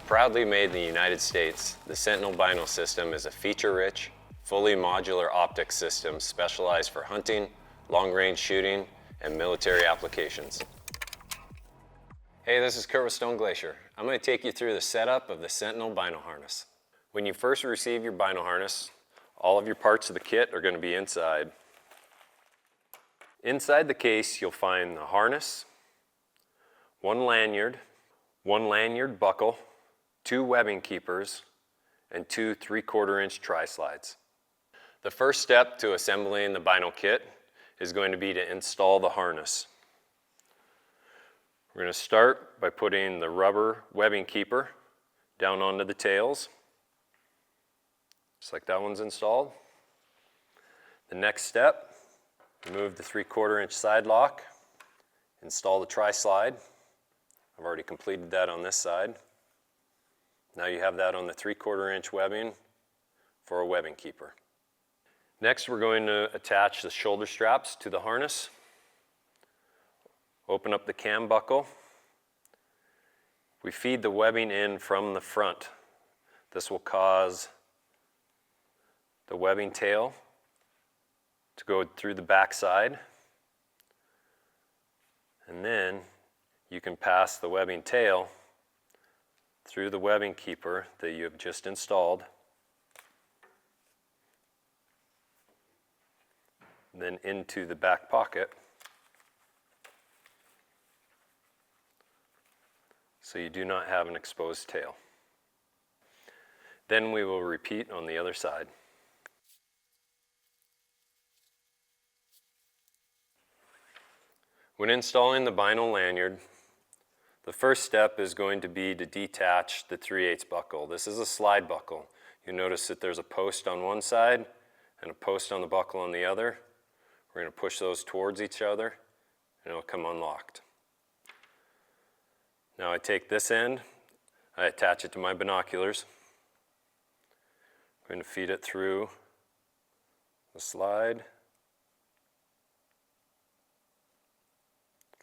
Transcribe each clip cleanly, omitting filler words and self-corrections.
Proudly made in the United States, the Sentinel Bino System is a feature-rich, fully modular optics system specialized for hunting, long-range shooting, and military applications. Hey, this is Kurt with Stone Glacier. I'm going to take you through the setup of the Sentinel Bino Harness. When you first receive your Bino Harness, all of your parts of the kit are going to be inside. Inside the case, you'll find the harness, one lanyard buckle, 2 webbing keepers, and 2 3/4-inch tri-slides. The first step to assembling the Bino kit is going to be to install the harness. We're going to start by putting the rubber webbing keeper down onto the tails, just like that one's installed. The next step, remove the 3/4-inch side lock, install the tri-slide. I've already completed that on this side. Now you have that on the 3/4-inch webbing for a webbing keeper. Next, we're going to attach the shoulder straps to the harness. Open up the cam buckle. We feed the webbing in from the front. This will cause the webbing tail to go through the back side. And then you can pass the webbing tail through the webbing keeper that you have just installed, then into the back pocket, so you do not have an exposed tail. Then we will repeat on the other side. When installing the Bino lanyard, the first step is going to be to detach the 3/8 buckle. This is a slide buckle. You notice that there's a post on one side and a post on the buckle on the other. We're going to push those towards each other and it'll come unlocked. Now I take this end, I attach it to my binoculars. I'm going to feed it through the slide,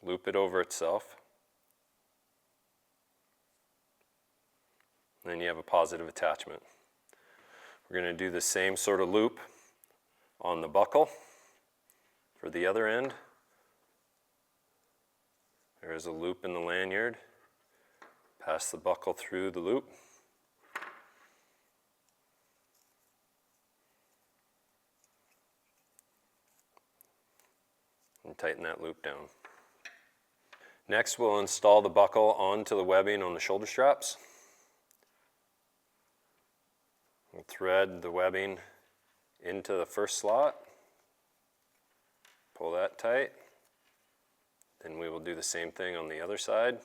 loop it over itself. Then you have a positive attachment. We're going to do the same sort of loop on the buckle for the other end. There's a loop in the lanyard. Pass the buckle through the loop. And tighten that loop down. Next, we'll install the buckle onto the webbing on the shoulder straps. We'll thread the webbing into the first slot, pull that tight, then we will do the same thing on the other side.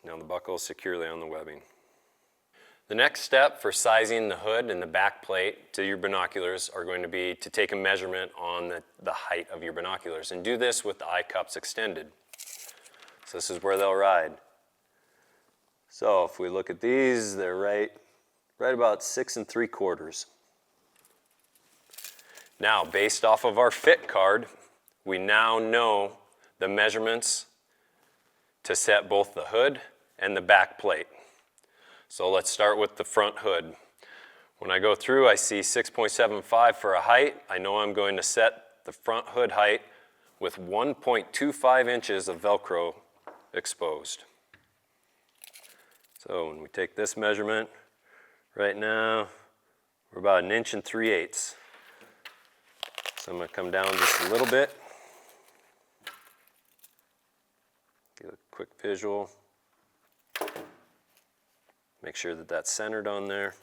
Now the buckle is securely on the webbing. The next step for sizing the hood and the back plate to your binoculars are going to be to take a measurement on the height of your binoculars, and do this with the eye cups extended. So this is where they'll ride. So if we look at these, they're right about 6 3/4. Now, based off of our fit card, we now know the measurements to set both the hood and the back plate. So let's start with the front hood. When I go through, I see 6.75 for a height. I know I'm going to set the front hood height with 1.25 inches of Velcro exposed. So when we take this measurement, right now, we're about 1 3/8 inches. So I'm going to come down just a little bit. Get a quick visual. Make sure that that's centered on there.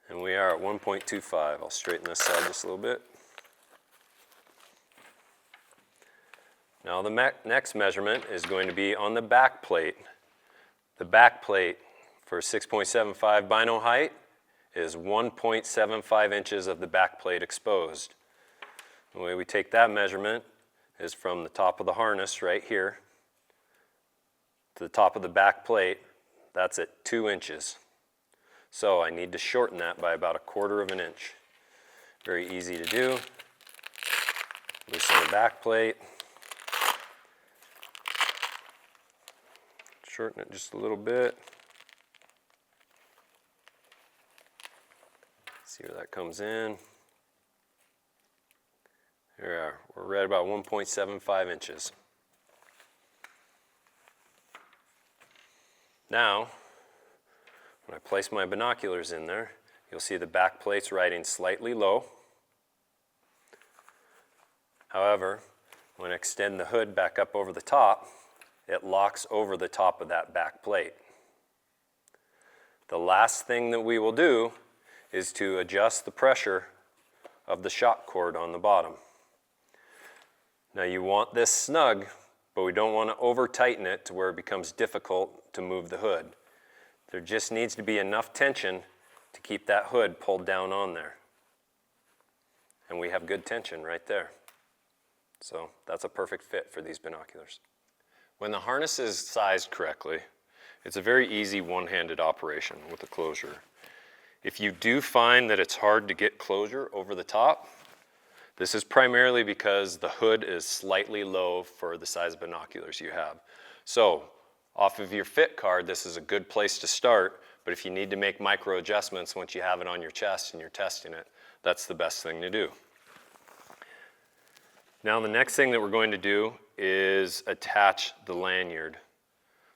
And we are at 1.25. I'll straighten this side just a little bit. Now the next measurement is going to be on the back plate. The back plate for 6.75 Bino height is 1.75 inches of the back plate exposed. The way we take that measurement is from the top of the harness right here to the top of the back plate. That's at 2 inches. So I need to shorten that by about 1/4 of an inch. Very easy to do. Loosen the back plate. Shorten it just a little bit. See where that comes in. There we are. We're right about 1.75 inches. Now, when I place my binoculars in there, you'll see the back plate's riding slightly low. However, when I extend the hood back up over the top, it locks over the top of that back plate. The last thing that we will do is to adjust the pressure of the shock cord on the bottom. Now you want this snug, but we don't want to over tighten it to where it becomes difficult to move the hood. There just needs to be enough tension to keep that hood pulled down on there. And we have good tension right there. So that's a perfect fit for these binoculars. When the harness is sized correctly, it's a very easy one-handed operation with the closure. If you do find that it's hard to get closure over the top, this is primarily because the hood is slightly low for the size of binoculars you have. So off of your fit card, this is a good place to start, but if you need to make micro adjustments once you have it on your chest and you're testing it, that's the best thing to do. Now the next thing that we're going to do is attach the lanyard.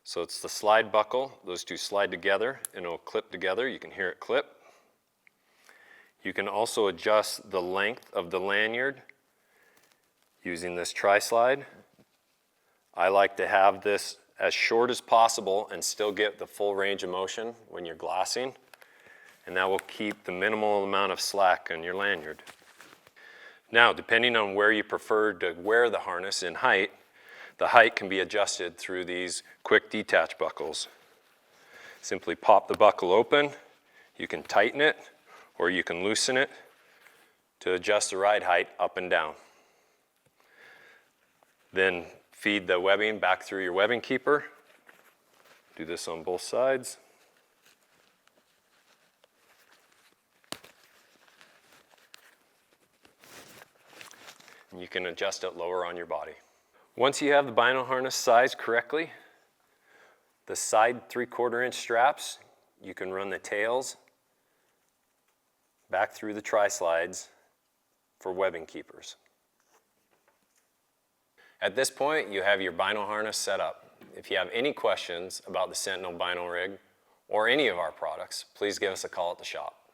So it's the slide buckle. Those two slide together and it'll clip together. You can hear it clip. You can also adjust the length of the lanyard using this tri-slide. I like to have this as short as possible and still get the full range of motion when you're glassing, and that will keep the minimal amount of slack on your lanyard. Now, depending on where you prefer to wear the harness in height, the height can be adjusted through these quick detach buckles. Simply pop the buckle open, you can tighten it, or you can loosen it to adjust the ride height up and down. Then feed the webbing back through your webbing keeper. Do this on both sides. And you can adjust it lower on your body. Once you have the bino harness sized correctly, the side 3/4 inch straps, you can run the tails back through the tri-slides for webbing keepers. At this point, you have your bino harness set up. If you have any questions about the Sentinel Bino rig or any of our products, please give us a call at the shop.